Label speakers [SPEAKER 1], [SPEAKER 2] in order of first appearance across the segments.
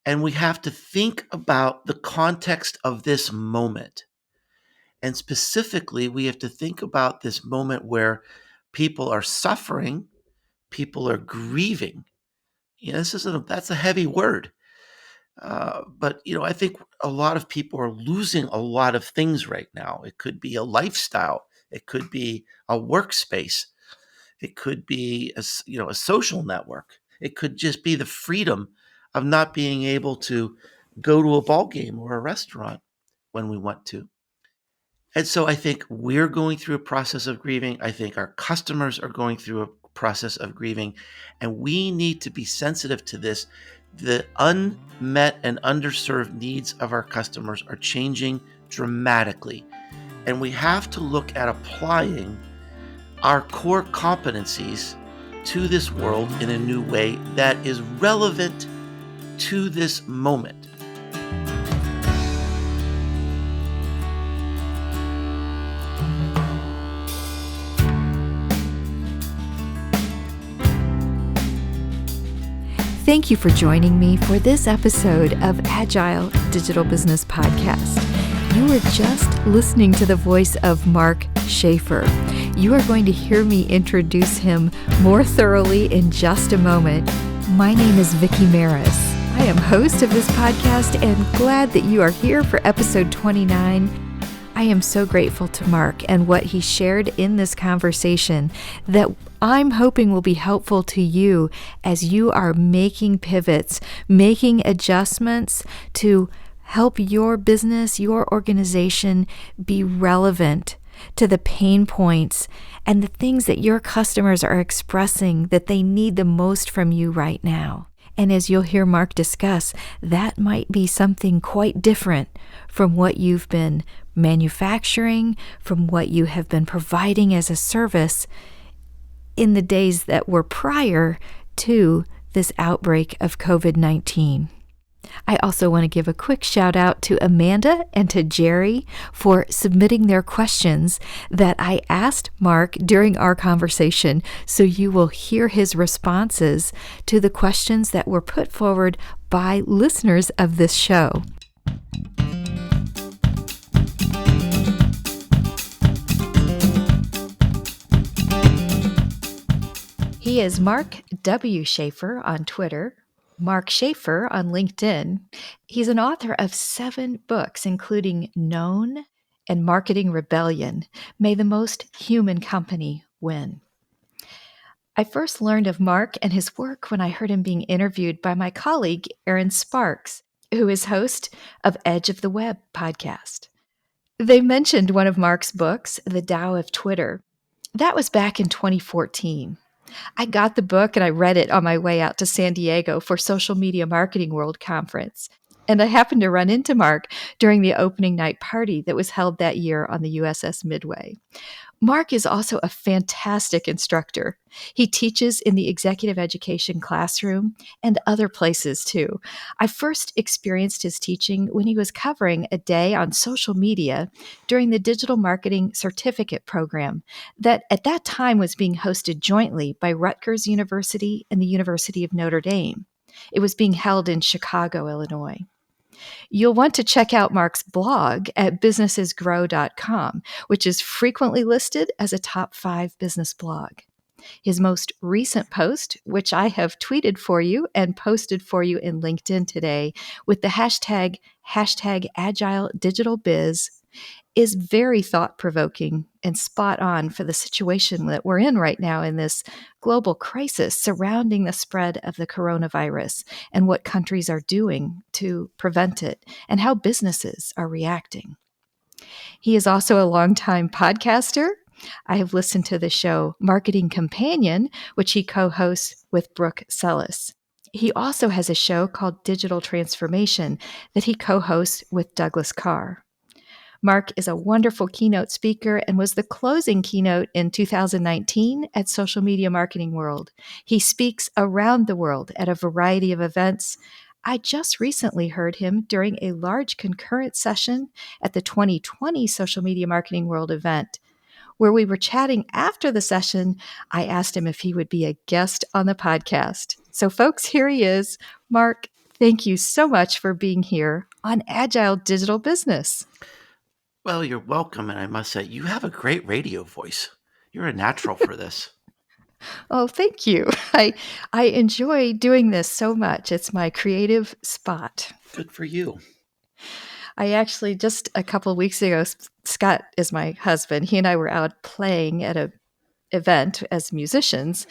[SPEAKER 1] And we have to think about the context of this moment. And specifically, we have to think about this moment where people are suffering, people are grieving. That's a heavy word. But I think a lot of people are losing a lot of things right now. It could be a lifestyle. It could be a workspace. It could be a social network. It could just be the freedom of not being able to go to a ball game or a restaurant when we want to. And so I think we're going through a process of grieving. I think our customers are going through a process of grieving, and we need to be sensitive to this. The unmet and underserved needs of our customers are changing dramatically, and we have to look at applying our core competencies to this world in a new way that is relevant to this moment.
[SPEAKER 2] Thank you for joining me for this episode of Agile Digital Business Podcast. You are just listening to the voice of Mark Schaefer. You are going to hear me introduce him more thoroughly in just a moment. My name is Vickie Maris. I am host of this podcast and glad that you are here for episode 29. I am so grateful to Mark and what he shared in this conversation that I'm hoping will be helpful to you as you are making pivots, making adjustments to help your business, your organization be relevant to the pain points and the things that your customers are expressing that they need the most from you right now. And as you'll hear Mark discuss, that might be something quite different from what you've been manufacturing, from what you have been providing as a service in the days that were prior to this outbreak of COVID-19. I also want to give a quick shout out to Amanda and to Jerry for submitting their questions that I asked Mark during our conversation. So you will hear his responses to the questions that were put forward by listeners of this show. He is Mark W. Schaefer on Twitter, Mark Schaefer on LinkedIn. He's an author of 7 books, including Known and Marketing Rebellion. May the Most Human Conmpany Win. I first learned of Mark and his work when I heard him being interviewed by my colleague, Erin Sparks, who is host of Edge of the Web podcast. They mentioned one of Mark's books, The Tao of Twitter. That was back in 2014. I got the book and I read it on my way out to San Diego for Social Media Marketing World Conference. And I happened to run into Mark during the opening night party that was held that year on the USS Midway. Mark is also a fantastic instructor. He teaches in the executive education classroom and other places too. I first experienced his teaching when he was covering a day on social media during the Digital Marketing Certificate Program that at that time was being hosted jointly by Rutgers University and the University of Notre Dame. It was being held in Chicago, Illinois. You'll want to check out Mark's blog at businessesgrow.com, which is frequently listed as a top 5 business blog. His most recent post, which I have tweeted for you and posted for you in LinkedIn today with the hashtag agiledigitalbiz, is very thought-provoking and spot on for the situation that we're in right now in this global crisis surrounding the spread of the coronavirus and what countries are doing to prevent it and how businesses are reacting. He is also a longtime podcaster. I have listened to the show Marketing Companion, which he co-hosts with Brooke Sellas. He also has a show called Digital Transformation that he co-hosts with Douglas Karr. Mark is a wonderful keynote speaker and was the closing keynote in 2019 at Social Media Marketing World. He speaks around the world at a variety of events. I just recently heard him during a large concurrent session at the 2020 Social Media Marketing World event, where we were chatting after the session. I asked him if he would be a guest on the podcast. So folks, here he is. Mark, Thank you so much for being here on Agile Digital Business.
[SPEAKER 1] Well, you're welcome. And I must say, you have a great radio voice. You're a natural for this.
[SPEAKER 2] Oh, thank you. I enjoy doing this so much. It's my creative spot.
[SPEAKER 1] Good for you.
[SPEAKER 2] I actually just a couple of weeks ago, Scott is my husband. He and I were out playing at a event as musicians.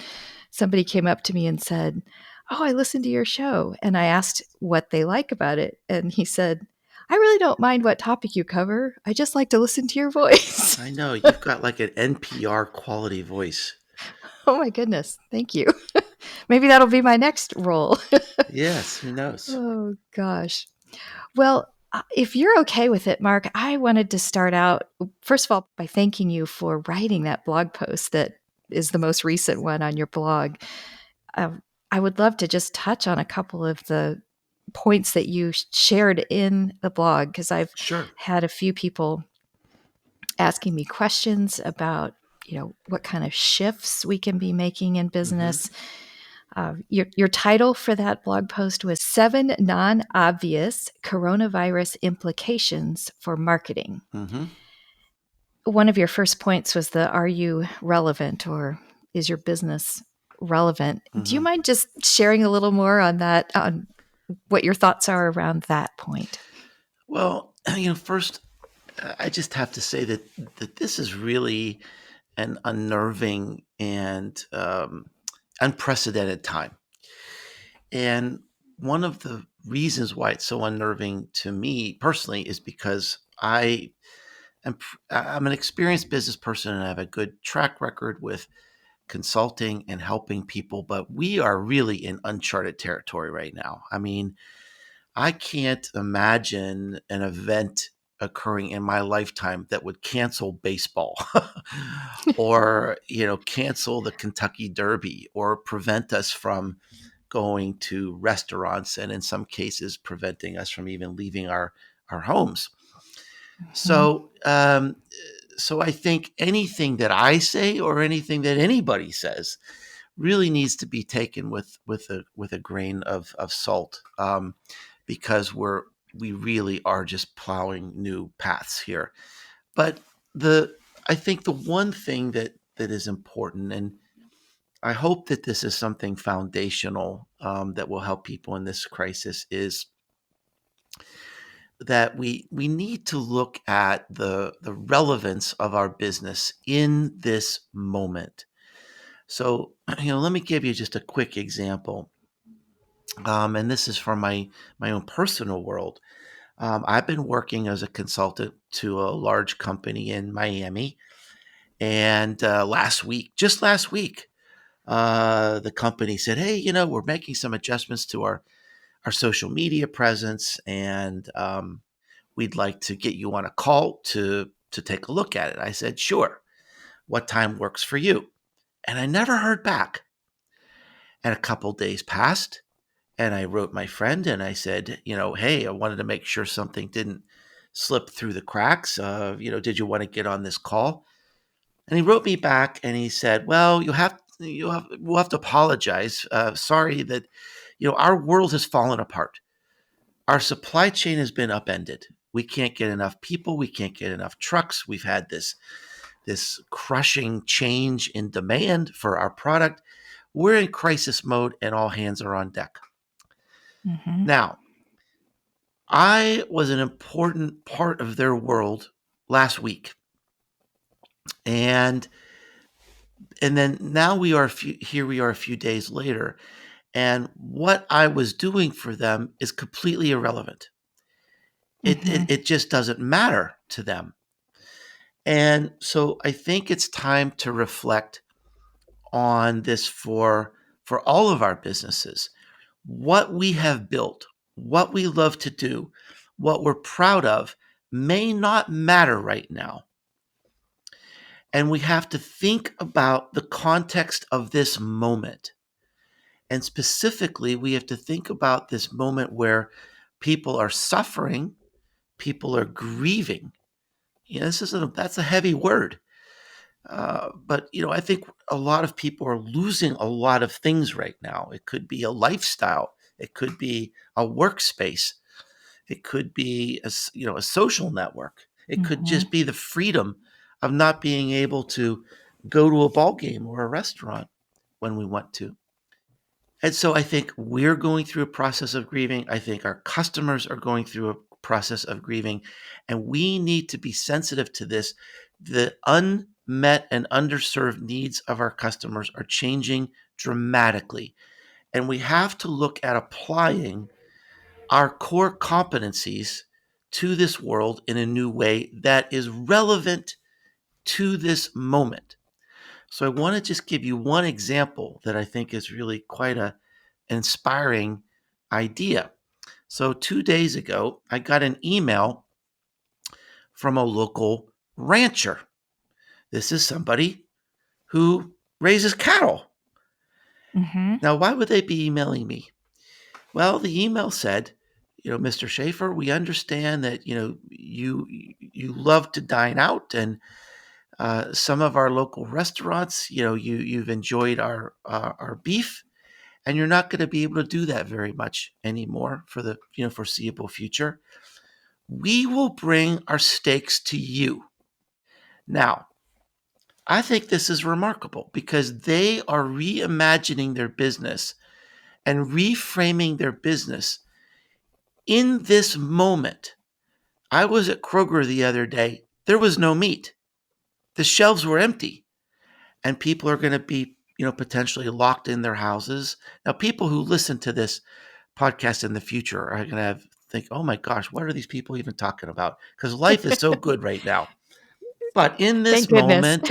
[SPEAKER 2] Somebody came up to me and said, "Oh, I listened to your show." And I asked what they like about it. And he said, "I really don't mind what topic you cover. I just like to listen to your voice."
[SPEAKER 1] I know you've got like an NPR quality voice.
[SPEAKER 2] Oh my goodness. Thank you. Maybe that'll be my next role.
[SPEAKER 1] Yes, who knows?
[SPEAKER 2] Oh gosh. Well, if you're okay with it, Mark, I wanted to start out, first of all, by thanking you for writing that blog post that is the most recent one on your blog. Um, I would love to just touch on a couple of the points that you shared in the blog, because I've
[SPEAKER 1] Sure.
[SPEAKER 2] had a few people asking me questions about, what kind of shifts we can be making in business. Your title for that blog post was 7 Non-Obvious Coronavirus Implications for Marketing.
[SPEAKER 1] Mm-hmm.
[SPEAKER 2] One of your first points was are you relevant, or is your business relevant? Do you mind just sharing a little more on that, on what your thoughts are around that point?
[SPEAKER 1] Well, first, I just have to say that this is really an unnerving and unprecedented time. And one of the reasons why it's so unnerving to me personally is because I'm an experienced business person and I have a good track record with consulting and helping people, but we are really in uncharted territory right now. I mean, I can't imagine an event occurring in my lifetime that would cancel baseball or, cancel the Kentucky Derby or prevent us from going to restaurants and in some cases preventing us from even leaving our homes.
[SPEAKER 2] Mhm.
[SPEAKER 1] So I think anything that I say or anything that anybody says really needs to be taken with a grain of salt, because we really are just plowing new paths here. But I think the one thing that is important, and I hope that this is something foundational, that will help people in this crisis, is that we need to look at the relevance of our business in this moment. So, let me give you just a quick example, and this is from my own personal world. I've been working as a consultant to a large company in Miami, and just last week, the company said, "Hey, we're making some adjustments to our social media presence, and we'd like to get you on a call to take a look at it." I said, "Sure. What time works for you?" And I never heard back. And a couple days passed, and I wrote my friend and I said, "Hey, I wanted to make sure something didn't slip through the cracks. Did you want to get on this call?" And he wrote me back and he said, "Well, we'll have to apologize. Sorry that, our world has fallen apart. Our supply chain has been upended. We can't get enough people. We can't get enough trucks. We've had this crushing change in demand for our product. We're in crisis mode and all hands are on deck."
[SPEAKER 2] Mhm.
[SPEAKER 1] Now, I was an important part of their world last week. And then now here we are a few days later, and what I was doing for them is completely irrelevant.
[SPEAKER 2] Mhm.
[SPEAKER 1] It just doesn't matter to them. And so I think it's time to reflect on this for all of our businesses. What we have built, what we love to do, what we're proud of may not matter right now. And we have to think about the context of this moment. And specifically, we have to think about this moment where people are suffering, people are grieving. That's a heavy word. But I think a lot of people are losing a lot of things right now. It could be a lifestyle. It could be a workspace. It could be a social network. It could
[SPEAKER 2] Mm-hmm.
[SPEAKER 1] just be the freedom of not being able to go to a ball game or a restaurant when we want to. And so I think we're going through a process of grieving. I think our customers are going through a process of grieving, and we need to be sensitive to this. The unmet and underserved needs of our customers are changing dramatically, and we have to look at applying our core competencies to this world in a new way that is relevant to this moment. So I want to just give you one example that I think is really quite a inspiring idea. So 2 days ago, I got an email from a local rancher. This is somebody who raises cattle.
[SPEAKER 2] Mm-hmm.
[SPEAKER 1] Now, why would they be emailing me? Well, the email said, Mr. Schaefer, we understand that you love to dine out, and some of our local restaurants, you've enjoyed our beef, and you're not going to be able to do that very much anymore for the foreseeable future. We will bring our steaks to you. Now, I think this is remarkable because they are reimagining their business and reframing their business in this moment. I was at Kroger the other day. There was no meat. The shelves were empty, and people are going to be, potentially locked in their houses. Now, people who listen to this podcast in the future are going to think, "Oh my gosh, what are these people even talking about?" Because life is so good right now. But in this
[SPEAKER 2] Thank goodness.
[SPEAKER 1] moment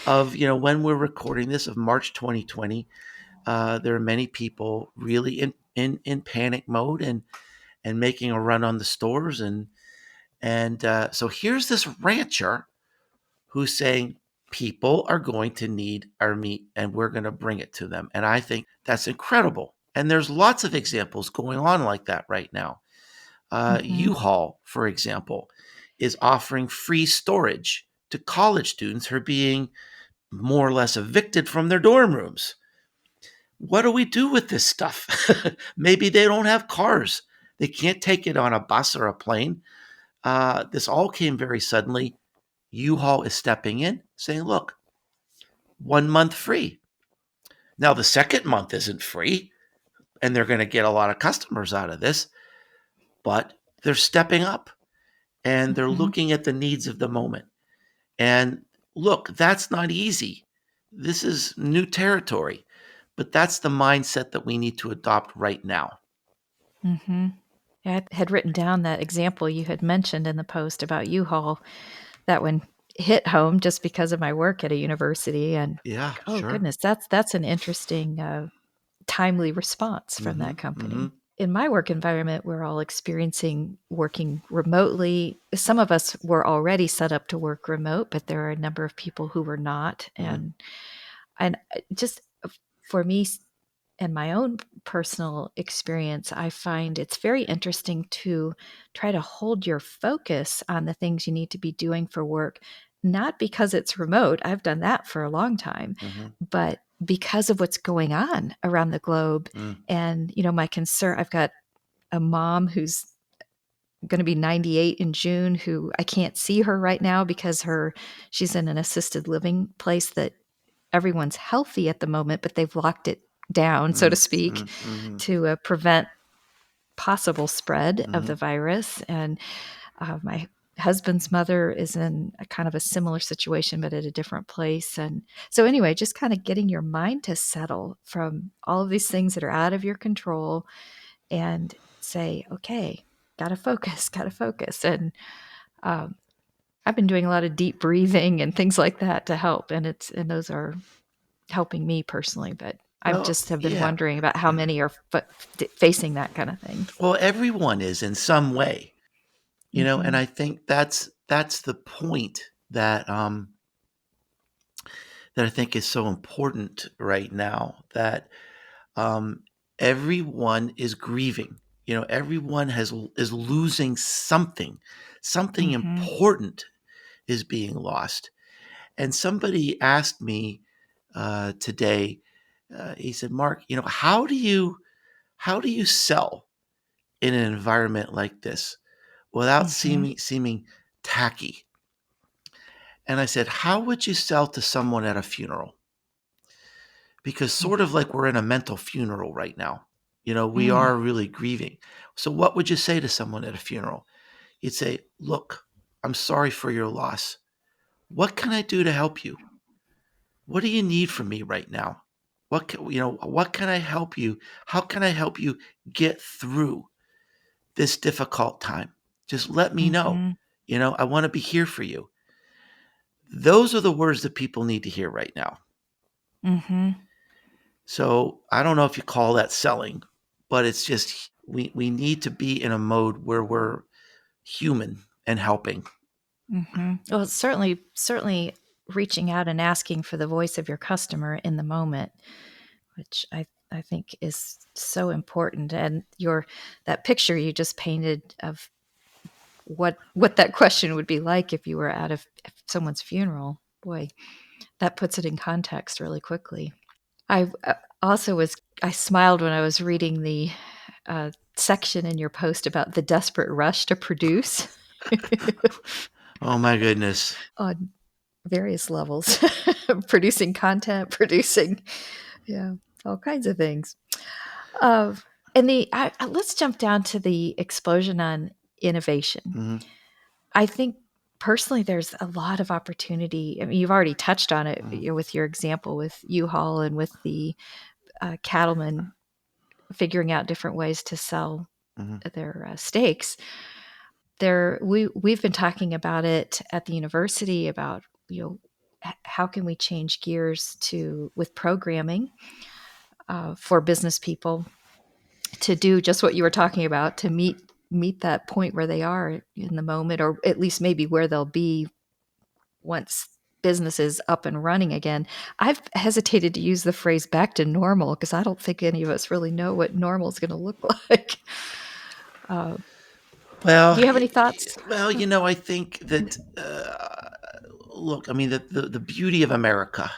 [SPEAKER 1] of when we're recording this of March 2020, there are many people really in panic mode and making a run on the stores and so here's this rancher who's saying people are going to need our meat and we're going to bring it to them. And I think that's incredible. And there's lots of examples going on like that right now.
[SPEAKER 2] Mm-hmm.
[SPEAKER 1] U-Haul, for example, is offering free storage to college students who are being more or less evicted from their dorm rooms. What do we do with this stuff? Maybe they don't have cars. They can't take it on a bus or a plane. This all came very suddenly. U-Haul is stepping in, saying, look, 1 month free. Now, the second month isn't free, and they're going to get a lot of customers out of this, but they're stepping up and they're
[SPEAKER 2] Mm-hmm.
[SPEAKER 1] looking at the needs of the moment. And look, that's not easy. This is new territory, but that's the mindset that we need to adopt right now.
[SPEAKER 2] Mm-hmm. I had written down that example you had mentioned in the post about U-Haul. That one hit home just because of my work at a university, and
[SPEAKER 1] Yeah,
[SPEAKER 2] oh
[SPEAKER 1] sure.
[SPEAKER 2] goodness, that's an interesting, timely response from
[SPEAKER 1] Mm-hmm,
[SPEAKER 2] that
[SPEAKER 1] mm-hmm,
[SPEAKER 2] company. In my work environment, we're all experiencing working remotely. Some of us were already set up to work remote, but there are a number of people who were not,
[SPEAKER 1] mm-hmm,
[SPEAKER 2] and just for me and my own personal experience, I find it's very interesting to try to hold your focus on the things you need to be doing for work, not because it's remote. I've done that for a long time,
[SPEAKER 1] mm-hmm,
[SPEAKER 2] but because of what's going on around the globe.
[SPEAKER 1] mm,
[SPEAKER 2] And, my concern, I've got a mom who's going to be 98 in June who I can't see her right now because she's in an assisted living place that everyone's healthy at the moment, but they've locked it down, so to
[SPEAKER 1] mm,
[SPEAKER 2] speak,
[SPEAKER 1] mm, mm-hmm,
[SPEAKER 2] to prevent possible spread of
[SPEAKER 1] mm-hmm.
[SPEAKER 2] the virus. And my husband's mother is in a kind of a similar situation, but at a different place. And so, anyway, just kind of getting your mind to settle from all of these things that are out of your control and say, okay, got to focus, got to focus. And um, I've been doing a lot of deep breathing and things like that to help. And those are helping me personally, but I
[SPEAKER 1] Well,
[SPEAKER 2] just have been
[SPEAKER 1] yeah.
[SPEAKER 2] wondering about how many are facing that kind of thing.
[SPEAKER 1] Well, everyone is in some way, and
[SPEAKER 2] Mhm.
[SPEAKER 1] I think that's the point that I think is so important right now. That um, everyone is grieving. Everyone is losing something. Something
[SPEAKER 2] Mhm.
[SPEAKER 1] important is being lost. And somebody asked me today. He said, "Mark, how do you sell in an environment like this without
[SPEAKER 2] Mm-hmm.
[SPEAKER 1] seeming tacky? And I said, how would you sell to someone at a funeral? Because sort of like we're in a mental funeral right now. We
[SPEAKER 2] Mm-hmm.
[SPEAKER 1] are really grieving. So what would you say to someone at a funeral? You'd say, look, I'm sorry for your loss. What can I do to help you? What do you need from me right now? What can I help you? How can I help you get through this difficult time? Just let me know.
[SPEAKER 2] Mm-hmm.
[SPEAKER 1] I want to be here for you. Those are the words that people need to hear right now.
[SPEAKER 2] Mm-hmm.
[SPEAKER 1] So I don't know if you call that selling, but it's just we need to be in a mode where we're human and helping.
[SPEAKER 2] Mm-hmm. Well, it's certainly reaching out and asking for the voice of your customer in the moment, which I think is so important. And that picture you just painted of what that question would be like if you were at someone's funeral, boy, that puts it in context really quickly. I also I smiled when I was reading the section in your post about the desperate rush to produce
[SPEAKER 1] Oh my goodness.
[SPEAKER 2] on various levels, producing content, producing, yeah, all kinds of things. Uh, and let's jump down to the explosion on innovation.
[SPEAKER 1] Mm-hmm.
[SPEAKER 2] I think personally, there's a lot of opportunity. I mean, you've already touched on it,
[SPEAKER 1] Mm-hmm.
[SPEAKER 2] with your example with U-Haul and with the cattlemen figuring out different ways to sell
[SPEAKER 1] Mm-hmm.
[SPEAKER 2] their steaks. We've been talking about it at the university about, how can we change gears with programming for business people to do just what you were talking about, to meet that point where they are in the moment, or at least maybe where they'll be once business is up and running again. I've hesitated to use the phrase back to normal because I don't think any of us really know what normal is going to look like. Uh,
[SPEAKER 1] Well,
[SPEAKER 2] do you have any thoughts?
[SPEAKER 1] I think that look, I mean, the beauty of America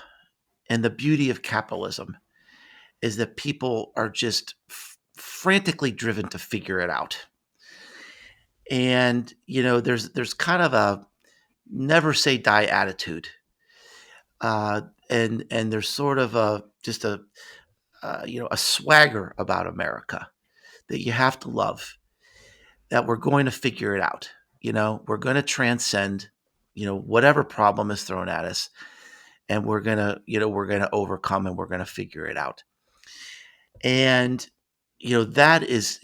[SPEAKER 1] and the beauty of capitalism is that people are just frantically driven to figure it out. And there's kind of a never say die attitude, and there's sort of a swagger about America that you have to love. That we're going to figure it out. We're going to transcend, whatever problem is thrown at us, and we're gonna overcome, and we're gonna figure it out. And that is,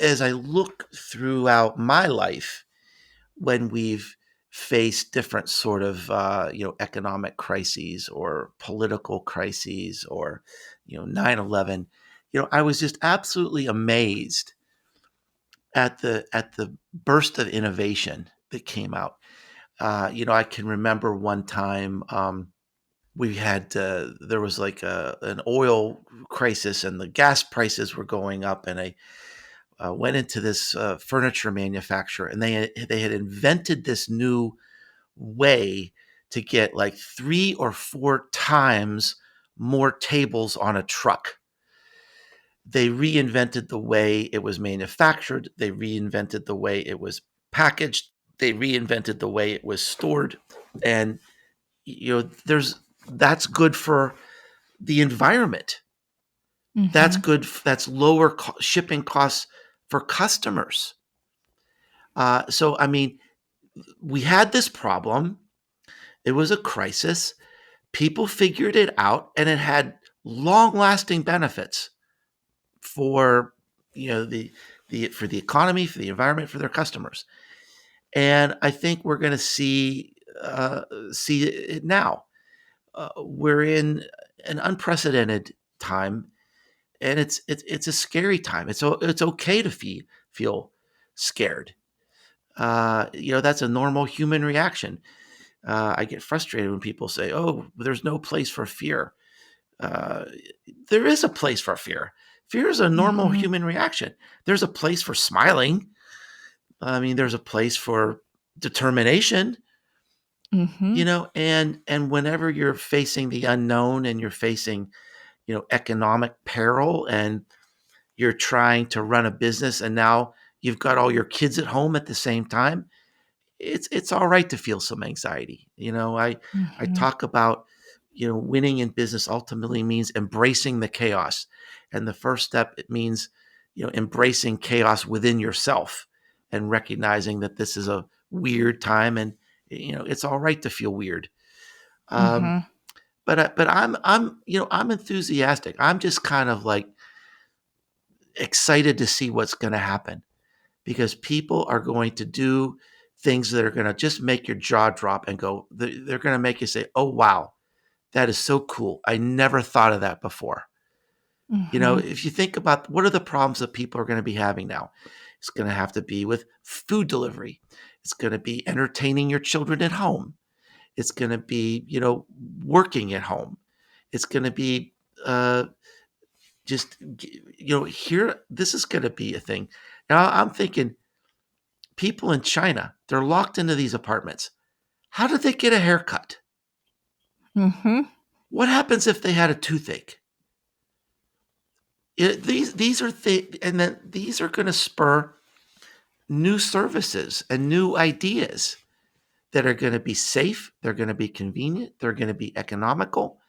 [SPEAKER 1] as I look throughout my life, when we've faced different sort of economic crises or political crises, or 9/11, I was just absolutely amazed at the burst of innovation that came out. I can remember one time, we had there was like an oil crisis, and the gas prices were going up, and I went into this furniture manufacturer, and they had invented this new way to get like 3 or 4 times more tables on a truck. They reinvented the way it was manufactured. They reinvented the way it was packaged. They reinvented the way it was stored. And that's good for the environment. That's
[SPEAKER 2] Mm-hmm.
[SPEAKER 1] good. That's lower shipping costs for customers. So I mean, we had this problem. It was a crisis. People figured it out, and it had long-lasting benefits for for the economy, for the environment, for their customers. And I think we're going to see it now. We're in an unprecedented time, and it's a scary time. It's okay to feel scared. That's a normal human reaction. I get frustrated when people say, "Oh, there's no place for fear." Uh, there is a place for fear. Fear is a normal
[SPEAKER 2] Mm-hmm.
[SPEAKER 1] human reaction. There's a place for smiling. I mean, there's a place for determination,
[SPEAKER 2] Mm-hmm.
[SPEAKER 1] and whenever you're facing the unknown, and you're facing, economic peril, and, you're trying to run a business and now you've got all your kids at home at the same time, it's all right to feel some anxiety. I
[SPEAKER 2] Mm-hmm.
[SPEAKER 1] talk about, winning in business ultimately means embracing the chaos. And the first step, it means, embracing chaos within yourself and recognizing that this is a weird time, and it's all right to feel weird. Um,
[SPEAKER 2] Mm-hmm.
[SPEAKER 1] but I'm enthusiastic. I'm just kind of like excited to see what's going to happen, because people are going to do things that are going to just make your jaw drop and go, they're going to make you say, oh, wow, that is so cool. I never thought of that before.
[SPEAKER 2] Mm-hmm.
[SPEAKER 1] If you think about what are the problems that people are going to be having now, it's going to have to be with food delivery. It's going to be entertaining your children at home. It's going to be, working at home. It's going to be just, here, this is going to be a thing. Now I'm thinking people in China, they're locked into these apartments. How did they get a haircut?
[SPEAKER 2] Mm-hmm.
[SPEAKER 1] What happens if they had a toothache? These are things, and then these are going to spur new services and new ideas that are going to be safe. They're going to be convenient. They're going to be economical,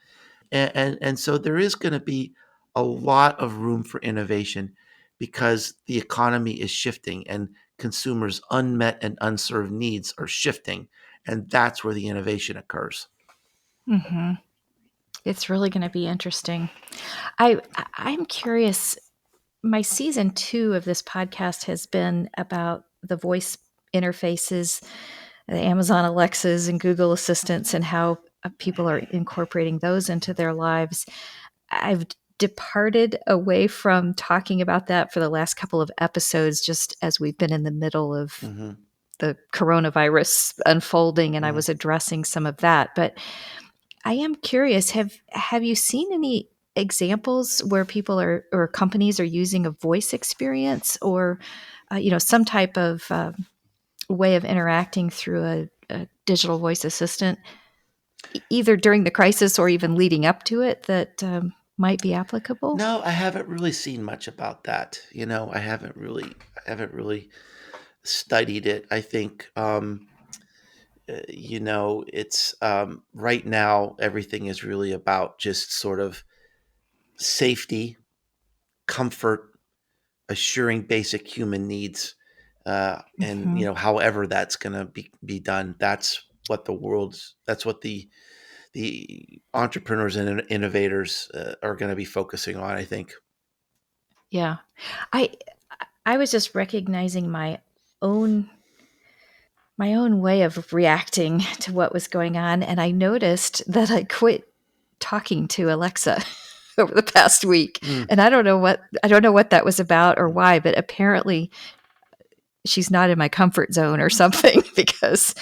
[SPEAKER 1] and so there is going to be a lot of room for innovation, because the economy is shifting and consumers' unmet and unserved needs are shifting, and that's where the innovation occurs.
[SPEAKER 2] Mm-hmm. It's really going to be interesting. I'm curious. My season 2 of this podcast has been about the voice interfaces, the Amazon Alexas and Google Assistants, and how people are incorporating those into their lives. I've departed away from talking about that for the last couple of episodes, just as we've been in the middle of
[SPEAKER 1] Mm-hmm.
[SPEAKER 2] the coronavirus unfolding, and I
[SPEAKER 1] Mm-hmm.
[SPEAKER 2] was addressing some of that. But I am curious, have you seen any examples where people are or companies are using a voice experience, or some type of way of interacting through a digital voice assistant, either during the crisis or even leading up to it, that might be applicable?
[SPEAKER 1] No, I haven't really seen much about that. I haven't really studied it. I think, it's right now everything is really about just sort of safety, comfort, assuring basic human needs, and
[SPEAKER 2] Hmm.
[SPEAKER 1] however that's going to be done. That's what the entrepreneurs and innovators are going to be focusing on, I think.
[SPEAKER 2] Yeah, I I was just recognizing own my own way of reacting to what was going on, and I noticed that I quit talking to Alexa over the past week.
[SPEAKER 1] Mm,
[SPEAKER 2] And I don't know what that was about or why, but apparently she's not in my comfort zone or something because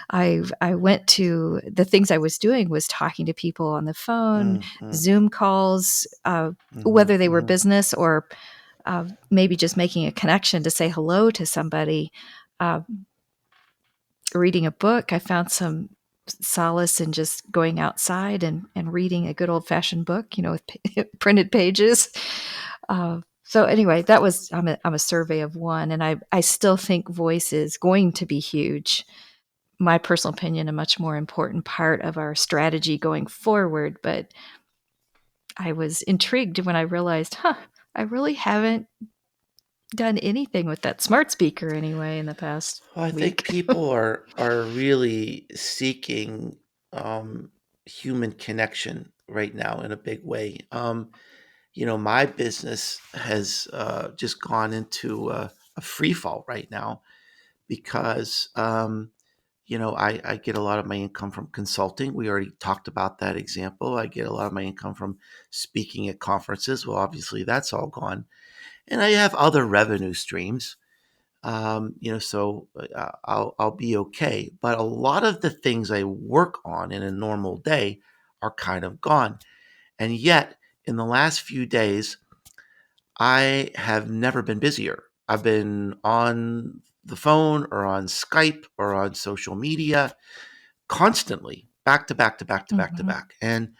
[SPEAKER 2] I went to the things I was doing was talking to people on the phone,
[SPEAKER 1] mm, mm,
[SPEAKER 2] Zoom calls,
[SPEAKER 1] mhm,
[SPEAKER 2] whether they were
[SPEAKER 1] mhm,
[SPEAKER 2] business or maybe just making a connection to say hello to somebody. Uh, Reading a book, I found some solace in just going outside and reading a good old fashioned book, with printed pages. So anyway, I'm a survey of one, and I still think voice is going to be huge. My personal opinion, a much more important part of our strategy going forward. But I was intrigued when I realized, I really haven't done anything with that smart speaker anyway in the past
[SPEAKER 1] Well, I think
[SPEAKER 2] week.
[SPEAKER 1] people are really seeking human connection right now in a big way. My business has just gone into a free fall right now, because I get a lot of my income from consulting. We already talked about that example. I get a lot of my income from speaking at conferences. Well, obviously that's all gone, and I have other revenue streams. So I'll be okay. But a lot of the things I work on in a normal day are kind of gone, and yet in the last few days, I have never been busier. I've been on the phone or on Skype or on social media constantly, back to back to back to back to
[SPEAKER 2] Hmm.
[SPEAKER 1] back. And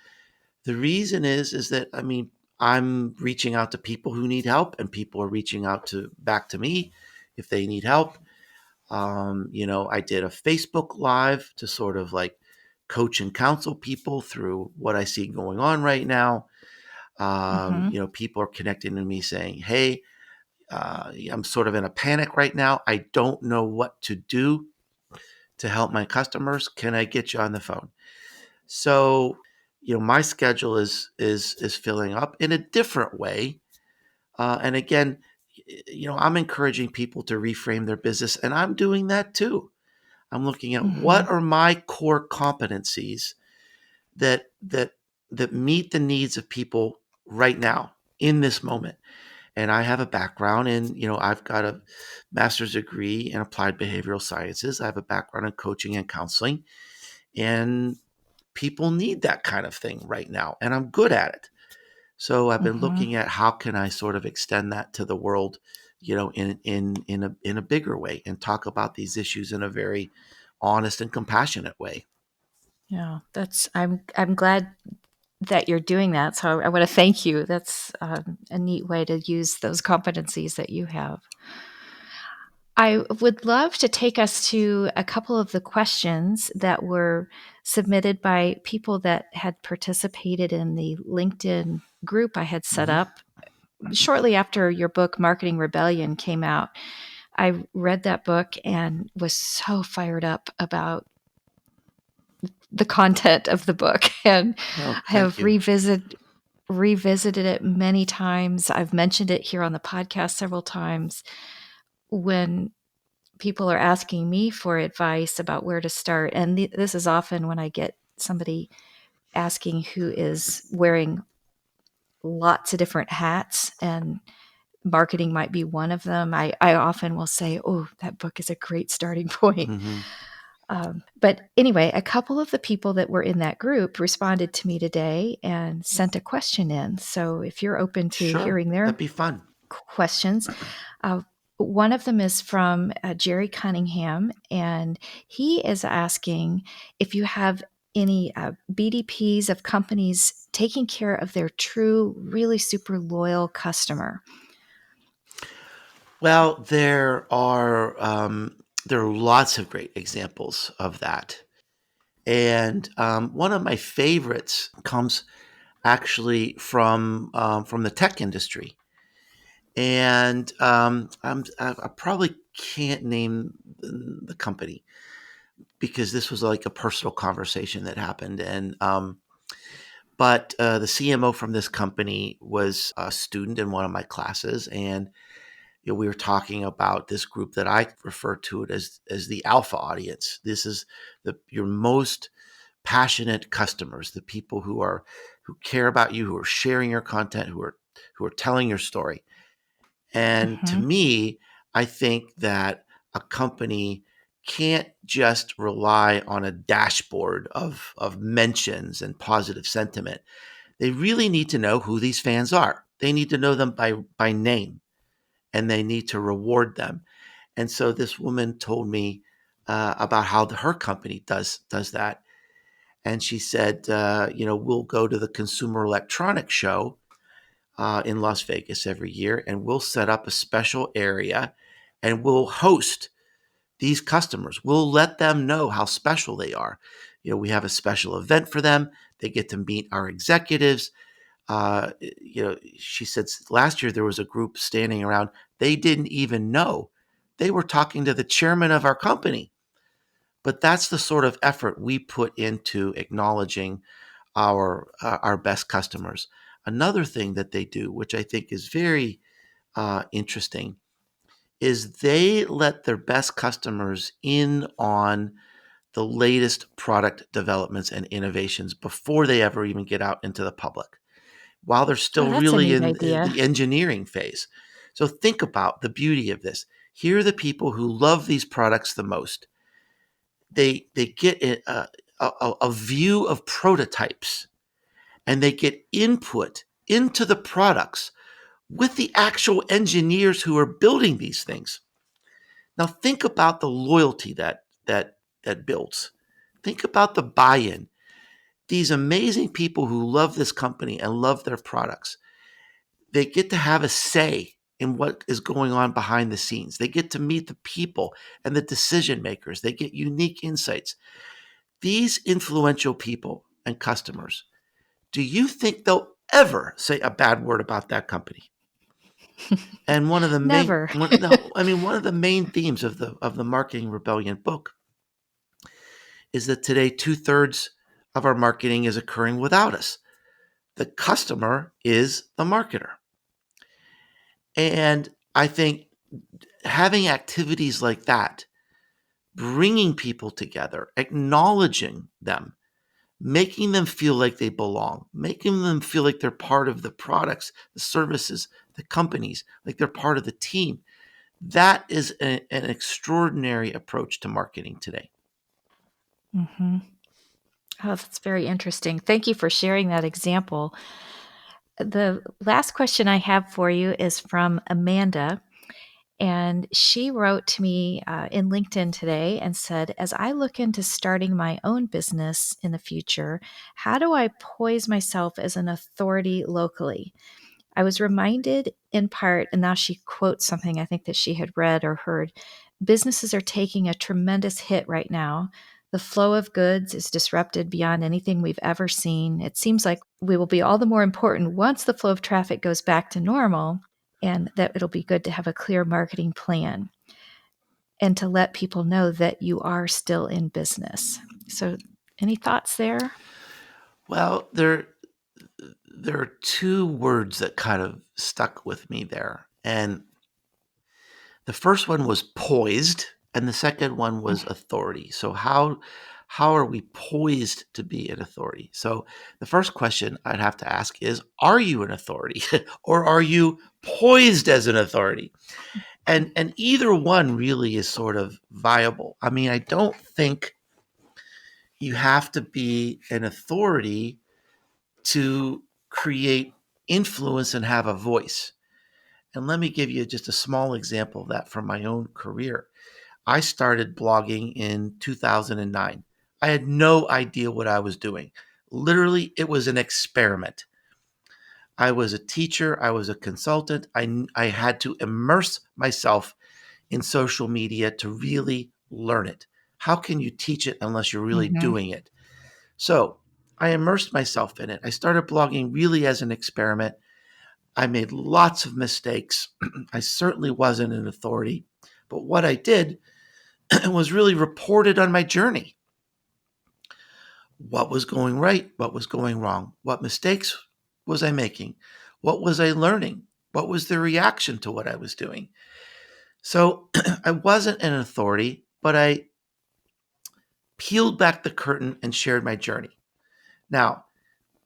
[SPEAKER 1] the reason is that, I mean, I'm reaching out to people who need help, and people are reaching out back to me if they need help. I did a Facebook Live to sort of like coach and counsel people through what I see going on right now.
[SPEAKER 2] Mm-hmm.
[SPEAKER 1] People are connecting to me saying, "Hey, I'm sort of in a panic right now. I don't know what to do to help my customers. Can I get you on the phone?" So, my schedule is filling up in a different way. And again, I'm encouraging people to reframe their business, and I'm doing that too. I'm looking at
[SPEAKER 2] Mm-hmm.
[SPEAKER 1] what are my core competencies that that that meet the needs of people right now in this moment. And I have a background in, I've got a master's degree in applied behavioral sciences. I have a background in coaching and counseling, and people need that kind of thing right now, and I'm good at it. So I've been
[SPEAKER 2] Mm-hmm.
[SPEAKER 1] looking at how can I sort of extend that to the world, in a bigger way, and talk about these issues in a very honest and compassionate way.
[SPEAKER 2] Yeah, I'm glad that you're doing that. So I want to thank you. That's a neat way to use those competencies that you have. I would love to take us to a couple of the questions that were submitted by people that had participated in the LinkedIn group I had set
[SPEAKER 1] Hmm.
[SPEAKER 2] up shortly after your book, Marketing Rebellion, came out. I read that book and was so fired up about the content of the book and
[SPEAKER 1] Oh, thank
[SPEAKER 2] have
[SPEAKER 1] you.
[SPEAKER 2] revisited it many times. I've mentioned it here on the podcast several times when people are asking me for advice about where to start. And this is often when I get somebody asking who is wearing lots of different hats, and marketing might be one of them. I often will say, oh, that book is a great starting point.
[SPEAKER 1] Hmm.
[SPEAKER 2] But anyway, a couple of the people that were in that group responded to me today and sent a question in. So if you're open to
[SPEAKER 1] Sure,
[SPEAKER 2] hearing
[SPEAKER 1] that'd
[SPEAKER 2] their
[SPEAKER 1] be fun.
[SPEAKER 2] questions, uh, one of them is from Jerry Cunningham, and he is asking if you have any BDPs of companies taking care of their true, really super loyal customer.
[SPEAKER 1] Well, there are lots of great examples of that, and one of my favorites comes actually from the tech industry. And I probably can't name the company because this was like a personal conversation that happened. But the CMO from this company was a student in one of my classes, and we were talking about this group that I refer to it as the alpha audience. This is your most passionate customers, the people who care about you, who are sharing your content, who are telling your story. And to
[SPEAKER 2] Mm-hmm.
[SPEAKER 1] me, I think that a company can't just rely on a dashboard of mentions and positive sentiment. They really need to know who these fans are. They need to know them by name, and they need to reward them. And so this woman told me about how her company does that. And she said, we'll go to the Consumer Electronics Show in Las Vegas every year, and we'll set up a special area, and we'll host these customers. We'll let them know how special they are. We have a special event for them. They get to meet our executives. She said last year there was a group standing around. They didn't even know they were talking to the chairman of our company. But that's the sort of effort we put into acknowledging our best customers. Another thing that they do, which I think is very interesting, is they let their best customers in on the latest product developments and innovations before they ever even get out into the public, while they're
[SPEAKER 2] Oh,
[SPEAKER 1] still
[SPEAKER 2] that's a
[SPEAKER 1] really
[SPEAKER 2] neat
[SPEAKER 1] in
[SPEAKER 2] idea.
[SPEAKER 1] the engineering phase. So think about the beauty of this. Here are the people who love these products the most. They get a view of prototypes, and they get input into the products with the actual engineers who are building these things. Now think about the loyalty that builds. Think about the buy-in. These amazing people who love this company and love their products. They get to have a say in what is going on behind the scenes. They get to meet the people and the decision makers. They get unique insights. These influential people and customers, do you think they'll ever say a bad word about that company? And one of the main,
[SPEAKER 2] Never.
[SPEAKER 1] one, no, I mean, one of the main themes of the Marketing Rebellion book is that today 2/3 of our marketing is occurring without us. The customer is the marketer. And I think having activities like that, bringing people together, acknowledging them, making them feel like they belong, making them feel like they're part of the products, the services, the companies, like they're part of the team. That is an extraordinary approach to marketing today.
[SPEAKER 2] Mm-hmm. Oh, that's very interesting. Thank you for sharing that example. The last question I have for you is from Amanda. And she wrote to me in LinkedIn today and said, as I look into starting my own business in the future, how do I poise myself as an authority locally? I was reminded in part, and now she quotes something I think that she had read or heard, businesses are taking a tremendous hit right now. The flow of goods is disrupted beyond anything we've ever seen. It seems like we will be all the more important once the flow of traffic goes back to normal, and that it'll be good to have a clear marketing plan and to let people know that you are still in business. So, any thoughts there?
[SPEAKER 1] Well, there are two words that kind of stuck with me there. And the first one was poised, and the second one was authority. So how are we poised to be an authority? So the first question I'd have to ask is, are you an authority or are you poised as an authority? And either one really is sort of viable. I mean, I don't think you have to be an authority to create influence and have a voice. And let me give you just a small example of that from my own career. I started blogging in 2009. I had no idea what I was doing. Literally, it was an experiment. I was a teacher, I was a consultant. I had to immerse myself in social media to really learn it. How can you teach it unless you're really
[SPEAKER 2] Mm-hmm.
[SPEAKER 1] doing it? So I immersed myself in it. I started blogging really as an experiment. I made lots of mistakes. I certainly wasn't an authority. But what I did was really reported on my journey. What was going right? What was going wrong? What mistakes was I making? What was I learning? What was the reaction to what I was doing? So I wasn't an authority, but I peeled back the curtain and shared my journey. Now,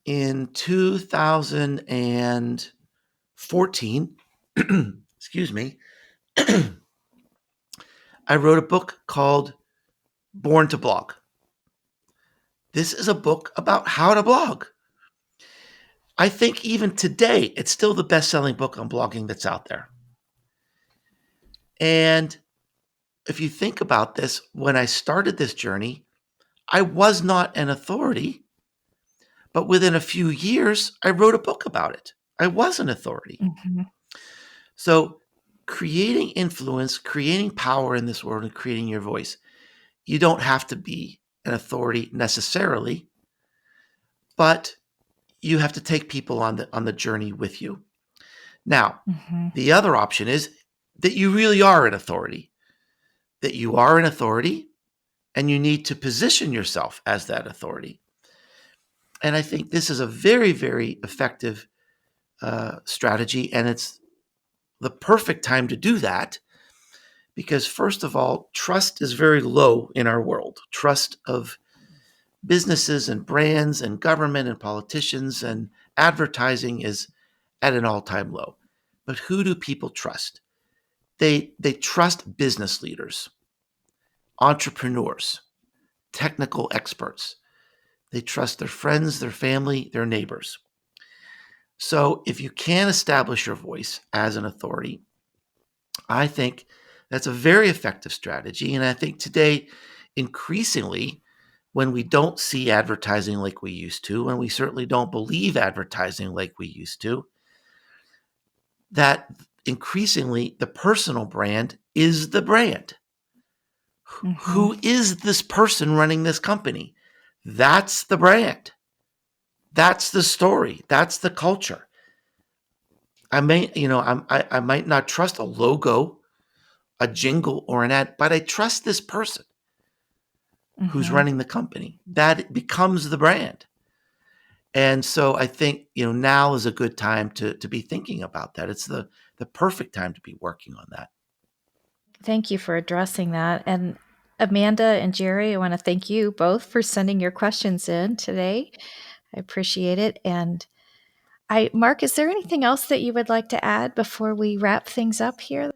[SPEAKER 1] in 2014, excuse me, I wrote a book called Born to Blog. This is a book about how to blog. I think even today, it's still the best-selling book on blogging that's out there. And if you think about this, when I started this journey, I was not an authority, but within a few years, I wrote a book about it. I was an authority.
[SPEAKER 2] Mm-hmm.
[SPEAKER 1] So creating influence, creating power in this world, and creating your voice, you don't have to be an authority necessarily, but you have to take people on the journey with you. Now,
[SPEAKER 2] Mm-hmm.
[SPEAKER 1] the other option is that you really are an authority, that you are an authority and you need to position yourself as that authority. And I think this is a very, very effective strategy. And it's the perfect time to do that because, first of all, trust is very low in our world. Trust of businesses and brands and government and politicians and advertising is at an all-time low. But who do people trust? They trust business leaders, entrepreneurs, technical experts. They trust their friends, their family, their neighbors. So if you can establish your voice as an authority, I think that's a very effective strategy. And I think today, increasingly, when we don't see advertising like we used to, and we certainly don't believe advertising like we used to, that increasingly the personal brand is the brand. Who is this person running this company? That's the brand. That's the story. That's the culture. I might not trust a logo, a jingle, or an ad, but I trust this person who's running the company. That becomes the brand. And so I think, now is a good time to be thinking about that. It's the perfect time to be working on that.
[SPEAKER 2] Thank you for addressing that. And Amanda and Jerry, I want to thank you both for sending your questions in today. I appreciate it. And Mark, is there anything else that you would like to add before we wrap things up here?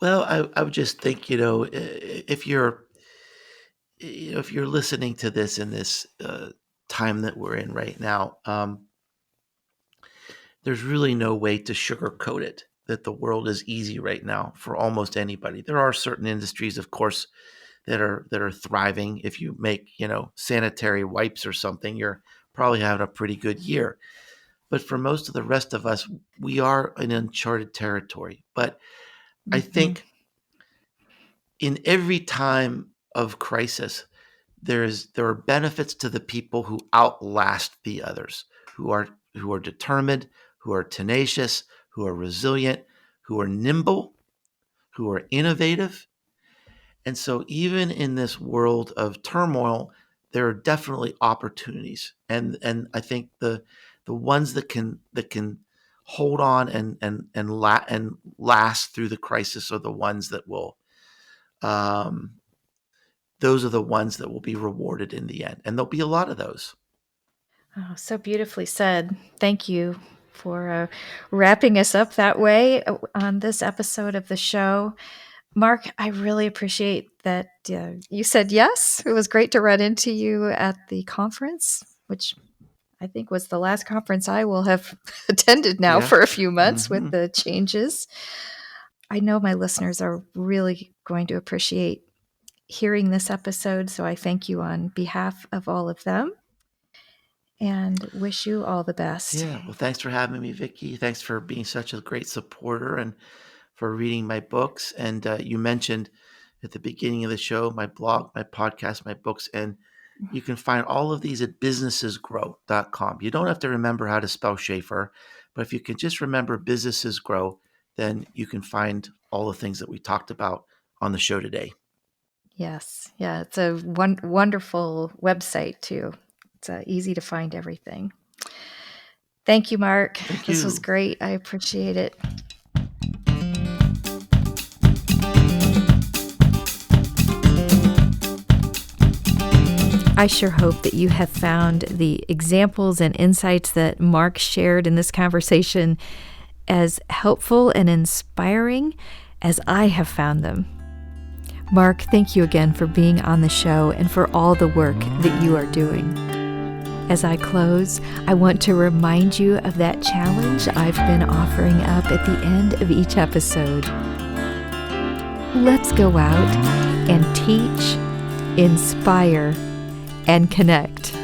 [SPEAKER 1] Well, I would just think, if you're listening to this in this time that we're in right now, there's really no way to sugarcoat it, that the world is easy right now for almost anybody. There are certain industries, of course, that are thriving. If you make, sanitary wipes or something, you're probably having a pretty good year. But for most of the rest of us, we are in uncharted territory. But I think in every time of crisis, there are benefits to the people who outlast the others, who are determined, who are tenacious, who are resilient, who are nimble, who are innovative. And so even in this world of turmoil, there are definitely opportunities. And I think the ones that can hold on and last through the crisis are the ones that will those are the ones that will be rewarded in the end. And there'll be a lot of those.
[SPEAKER 2] Oh, so beautifully said. Thank you for wrapping us up that way on this episode of the show. Mark, I really appreciate that you said yes. It was great to run into you at the conference, which I think was the last conference I will have attended now for a few months with the changes. I know my listeners are really going to appreciate hearing this episode, so I thank you on behalf of all of them and wish you all the best.
[SPEAKER 1] Yeah, well, thanks for having me, Vickie. Thanks for being such a great supporter and for reading my books. And you mentioned at the beginning of the show, my blog, my podcast, my books, and you can find all of these at businessesgrow.com. You don't have to remember how to spell Schaefer, but if you can just remember Businesses Grow, then you can find all the things that we talked about on the show today.
[SPEAKER 2] Yes. Yeah, it's a wonderful website too. It's easy to find everything. Thank you, Mark.
[SPEAKER 1] Thank
[SPEAKER 2] This
[SPEAKER 1] you.
[SPEAKER 2] was great. I appreciate it. I sure hope that you have found the examples and insights that Mark shared in this conversation as helpful and inspiring as I have found them. Mark, thank you again for being on the show and for all the work that you are doing. As I close, I want to remind you of that challenge I've been offering up at the end of each episode. Let's go out and teach, inspire, and connect.